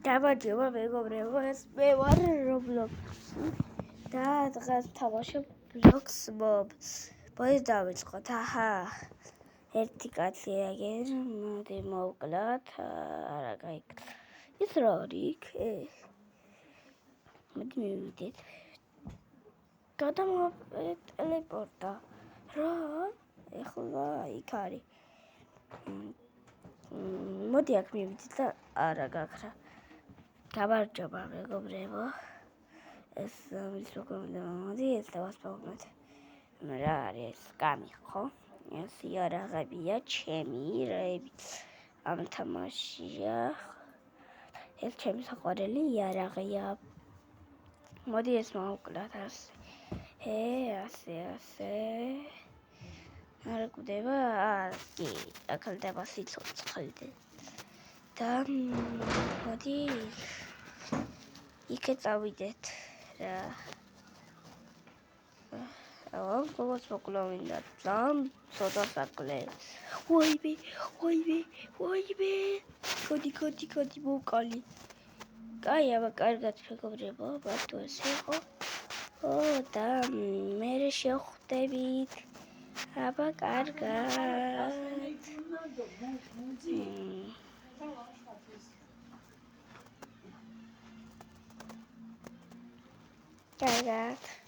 გამარჯობა მეგობრებო, ეს მე ვარ Roblox-ში და დღეს ვთამაშობ Blox Mobs. მოდი დავიწყოთ. ერთი კაცი აგერ, მოდი მოვკლათ, არა გაიქ. ის რა არის იქ? მოდი მივიდეთ. გადამოვტელეპორტა. რა? ეხლა იქ არის. მოდი აქ მივიდეთ და არა გაქრა. გამარჯობა მეგობრებო. ეს ის მოდი ეს დავასწავლოთ. რა არის კამი ხო? ეს იარაღებია ჩემი რეები. ამ თამაშია. ეს ჩემი საყვარელი იარაღია. მოდი ეს მოვკლათ ასე. არა გვდება, კი, აკლდება სიცოცხლე. და მოდი იქ წავიდეთ რა. როგორც მოკლავინდა ძალიან ცოტა საკლე. ვაიმე. კოდი მოვყალი. კაი, აბა კარგად მეგობრებო, ბატონო ეს იყო. და მე შევხვდებით. აბა კარგად. კარგად.